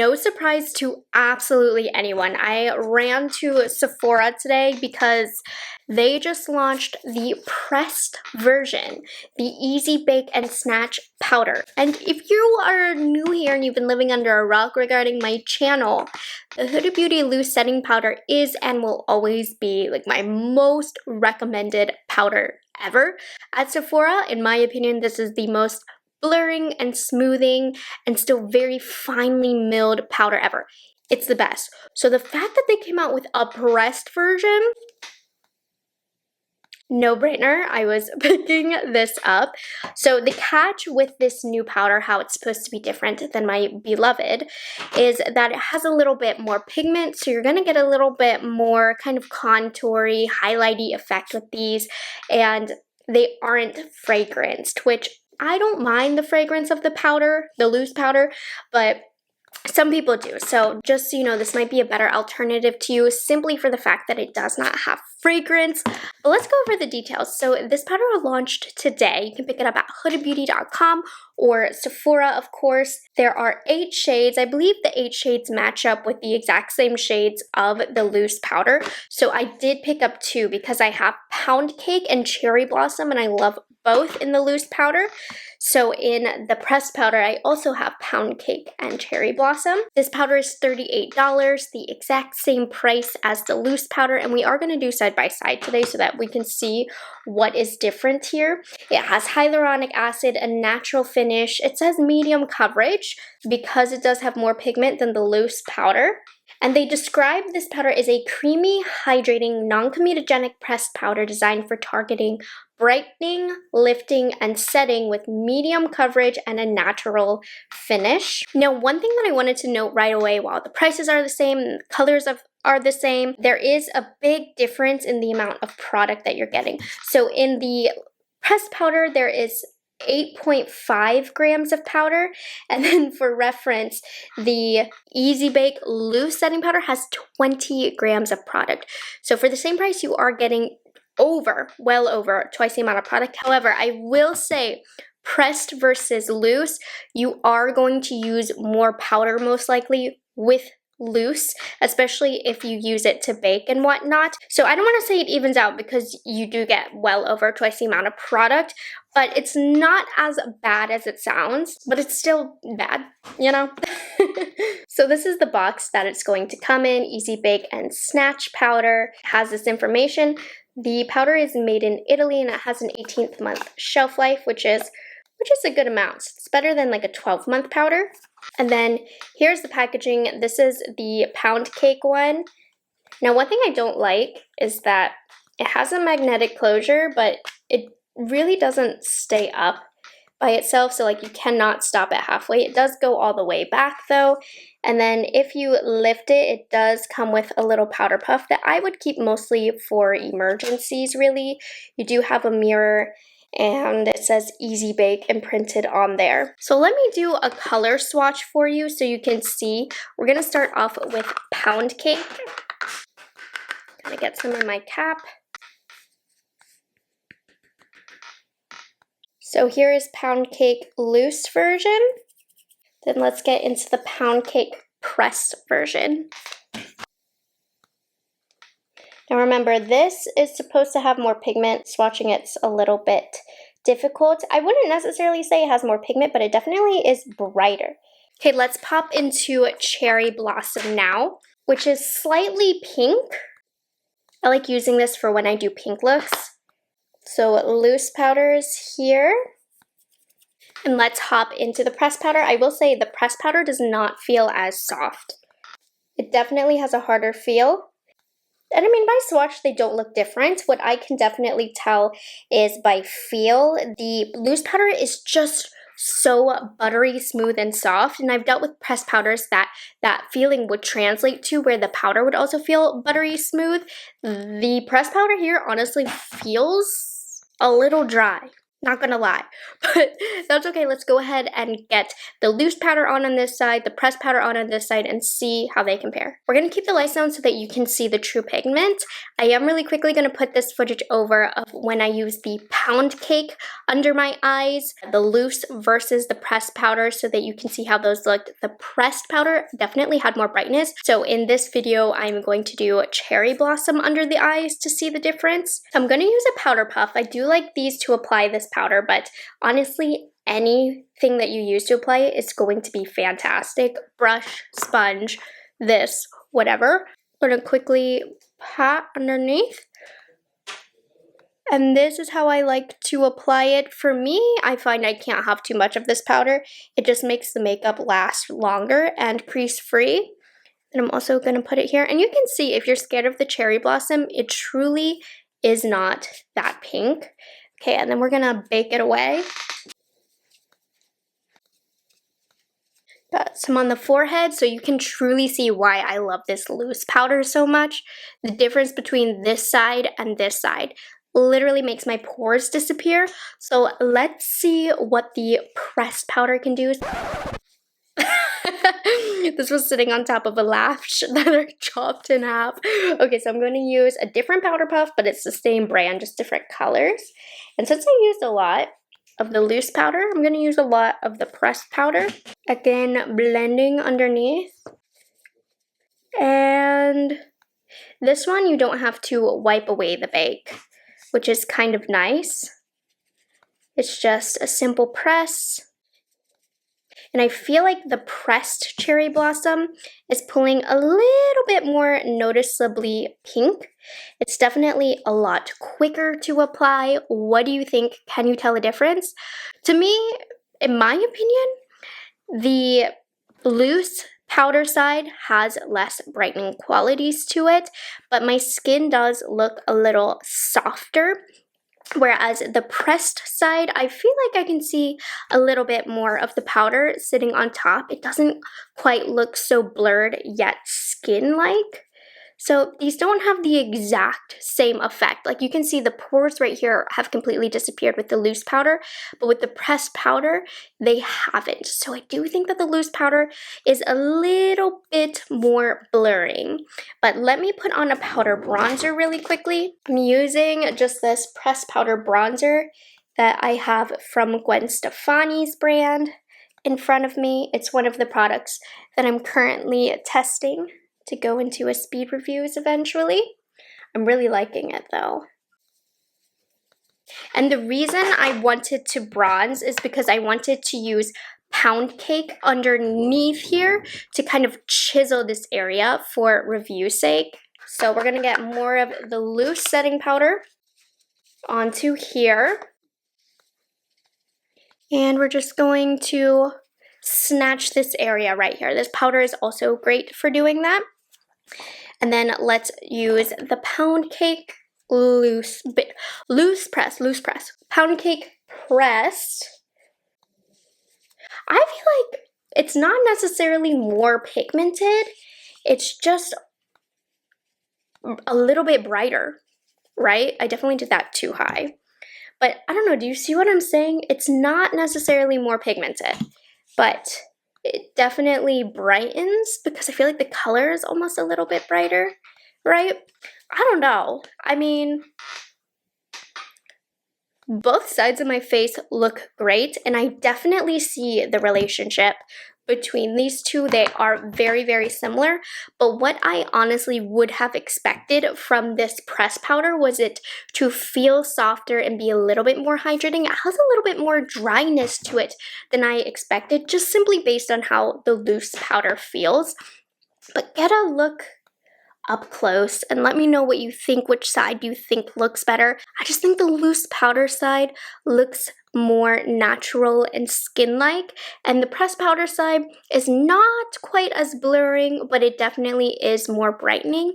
no surprise to absolutely anyone, I ran to Sephora today because they just launched the pressed version, the Easy Bake and Snatch powder. And if you are new here and you've been living under a rock regarding my channel, the Huda Beauty Loose Setting Powder is and will always be like my most recommended powder ever. At Sephora, in my opinion, this is the most blurring and smoothing and still very finely milled powder ever. It's the best. So the fact that they came out with a pressed version, no brainer. I was picking this up. So the catch with this new powder, how it's supposed to be different than my beloved, is that it has a little bit more pigment. So you're going to get a little bit more kind of contoury, highlighty effect with these. And they aren't fragranced, which I don't mind the fragrance of the powder, the loose powder, but some people do. So just so you know, this might be a better alternative to you simply for the fact that it does not have fragrance. But let's go over the details. So this powder launched today. You can pick it up at hudabeauty.com or Sephora, of course. There are 8 shades. I believe the 8 shades match up with the exact same shades of the loose powder. So I did pick up 2 because I have Pound Cake and Cherry Blossom, and I love both in the loose powder. So in the pressed powder, I also have Pound Cake and Cherry Blossom. This powder is $38, the exact same price as the loose powder, and we are going to do side by side today so that we can see what is different here. It has hyaluronic acid, a natural finish. It says medium coverage because it does have more pigment than the loose powder. And they describe this powder as a creamy, hydrating, non-comedogenic pressed powder designed for targeting brightening, lifting, and setting with medium coverage and a natural finish. Now, one thing that I wanted to note right away, while the prices are the same, the colors are the same, there is a big difference in the amount of product that you're getting. So in the pressed powder, there is 8.5 grams of powder, and then for reference, the Easy Bake Loose Setting Powder has 20 grams of product. So for the same price, you are getting well over twice the amount of product. However, I will say pressed versus loose, you are going to use more powder most likely with loose, especially if you use it to bake and whatnot. So I don't want to say it evens out because you do get well over twice the amount of product, but it's not as bad as it sounds, but it's still bad, you know? So this is the box that it's going to come in, Easy Bake and Snatch powder. It has this information. The powder is made in Italy and it has an 18th month shelf life, which is a good amount. It's better than like a 12-month powder. And then here's the packaging. This is the Pound Cake one. Now, one thing I don't like is that it has a magnetic closure, but it really doesn't stay up by itself. So like you cannot stop it halfway. It does go all the way back though. And then if you lift it, it does come with a little powder puff that I would keep mostly for emergencies, really. You do have a mirror and it says Easy Bake imprinted on there. So let me do a color swatch for you so you can see. We're gonna start off with Pound Cake. Gonna get some in my cap. So here is Pound Cake loose version. Then let's get into the Pound Cake pressed version. Now remember, this is supposed to have more pigment. Swatching it's a little bit difficult. I wouldn't necessarily say it has more pigment, but it definitely is brighter. Okay, let's pop into Cherry Blossom now, which is slightly pink. I like using this for when I do pink looks. So loose powders here. And let's hop into the pressed powder. I will say the pressed powder does not feel as soft. It definitely has a harder feel. And I mean, by swatch, they don't look different. What I can definitely tell is by feel, the loose powder is just so buttery, smooth, and soft. And I've dealt with pressed powders that feeling would translate to where the powder would also feel buttery, smooth. The pressed powder here honestly feels a little dry. Not gonna lie, but that's okay. Let's go ahead and get the loose powder on this side, the pressed powder on this side, and see how they compare. We're gonna keep the lights down so that you can see the true pigment. I am really quickly gonna put this footage over of when I use the pound cake under my eyes, the loose versus the pressed powder, so that you can see how those looked. The pressed powder definitely had more brightness. So in this video, I'm going to do cherry blossom under the eyes to see the difference. I'm gonna use a powder puff. I do like these to apply this powder, but honestly, anything that you use to apply it is going to be fantastic. Brush, sponge, this, whatever. I'm gonna quickly pat underneath. And this is how I like to apply it. For me, I find I can't have too much of this powder. It just makes the makeup last longer and crease free. And I'm also gonna put it here. And you can see if you're scared of the cherry blossom, it truly is not that pink. Okay, and then we're gonna bake it away. Got some on the forehead so you can truly see why I love this loose powder so much. The difference between this side and this side literally makes my pores disappear. So let's see what the pressed powder can do. This was sitting on top of a lash that I chopped in half. Okay, so I'm going to use a different powder puff, but it's the same brand, just different colors. And since I used a lot of the loose powder, I'm going to use a lot of the pressed powder. Again, blending underneath. And this one, you don't have to wipe away the bake, which is kind of nice. It's just a simple press. And I feel like the pressed cherry blossom is pulling a little bit more noticeably pink. It's definitely a lot quicker to apply. What do you think? Can you tell a difference? To me, in my opinion, the loose powder side has less brightening qualities to it, but my skin does look a little softer. Whereas the pressed side, I feel like I can see a little bit more of the powder sitting on top. It doesn't quite look so blurred yet skin-like. So these don't have the exact same effect. Like you can see the pores right here have completely disappeared with the loose powder, but with the pressed powder, they haven't. So I do think that the loose powder is a little bit more blurring. But let me put on a powder bronzer really quickly. I'm using just this pressed powder bronzer that I have from Gwen Stefani's brand in front of me. It's one of the products that I'm currently testing to go into a speed reviews eventually. I'm really liking it though. And the reason I wanted to bronze is because I wanted to use pound cake underneath here to kind of chisel this area for review sake. So we're gonna get more of the loose setting powder onto here. And we're just going to snatch this area right here. This powder is also great for doing that. And then let's use the pound cake loose press. Pound cake pressed. I feel like it's not necessarily more pigmented. It's just a little bit brighter, right? I definitely did that too high. But I don't know, do you see what I'm saying? It's not necessarily more pigmented, but it definitely brightens because I feel like the color is almost a little bit brighter, right? I don't know. I mean, both sides of my face look great, and I definitely see the relationship between these two. They are very, very similar, but what I honestly would have expected from this press powder was it to feel softer and be a little bit more hydrating. It has a little bit more dryness to it than I expected, just simply based on how the loose powder feels. But get a look up close and let me know what you think, which side you think looks better. I just think the loose powder side looks more natural and skin-like, and the pressed powder side is not quite as blurring, but it definitely is more brightening.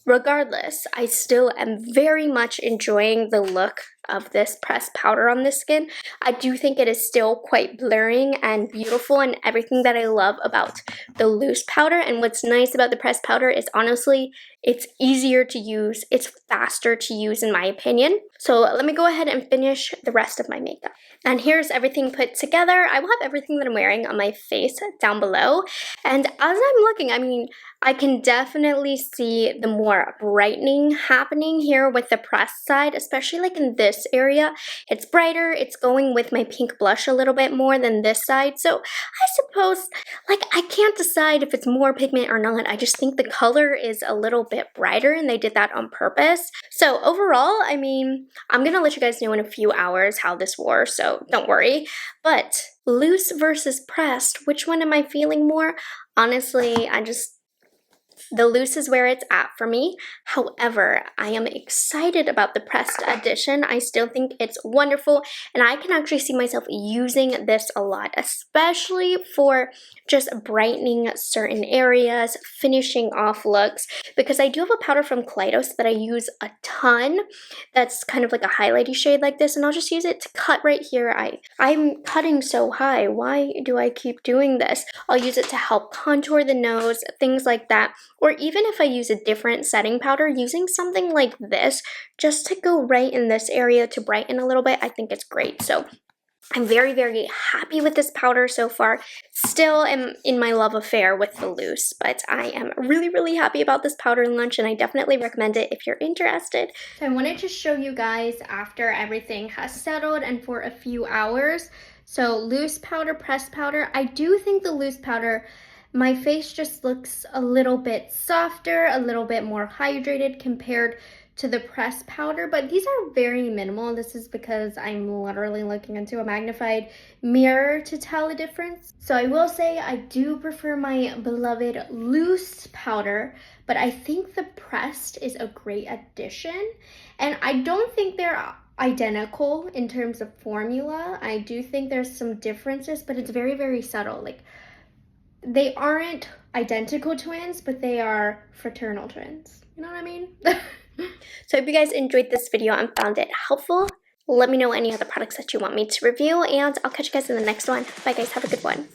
Regardless, I still am very much enjoying the look of this pressed powder on the skin. I do think it is still quite blurring and beautiful and everything that I love about the loose powder. And what's nice about the pressed powder is honestly, it's easier to use, it's faster to use in my opinion. So let me go ahead and finish the rest of my makeup. And here's everything put together. I will have everything that I'm wearing on my face down below. And as I'm looking, I mean, I can definitely see the more brightening happening here with the pressed side, especially like in this area. It's brighter, it's going with my pink blush a little bit more than this side. So I suppose, like, I can't decide if it's more pigment or not. I just think the color is a little bit brighter and they did that on purpose. So overall, I mean, I'm gonna let you guys know in a few hours how this wore, so don't worry. But loose versus pressed, which one am I feeling more? Honestly, the loose is where it's at for me. However, I am excited about the pressed edition. I still think it's wonderful, and I can actually see myself using this a lot, especially for just brightening certain areas, finishing off looks, because I do have a powder from Kaleidos that I use a ton that's kind of like a highlighty shade like this, and I'll just use it to cut right here. I'm cutting so high. Why do I keep doing this? I'll use it to help contour the nose, things like that. Or even if I use a different setting powder, using something like this just to go right in this area to brighten a little bit, I think it's great. So I'm very, very happy with this powder so far. Still am in my love affair with the loose, but I am really, really happy about this powder lunch, and I definitely recommend it if you're interested. So I wanted to show you guys after everything has settled and for a few hours. So loose powder, pressed powder. I do think the loose powder, my face just looks a little bit softer, a little bit more hydrated compared to the pressed powder, but these are very minimal. This is because I'm literally looking into a magnified mirror to tell the difference. So I will say I do prefer my beloved loose powder, but I think the pressed is a great addition. And I don't think they're identical in terms of formula. I do think there's some differences, but it's very, very subtle. Like, they aren't identical twins, but they are fraternal twins. You know what I mean? So I hope you guys enjoyed this video and found it helpful. Let me know any other products that you want me to review, and I'll catch you guys in the next one. Bye guys, have a good one.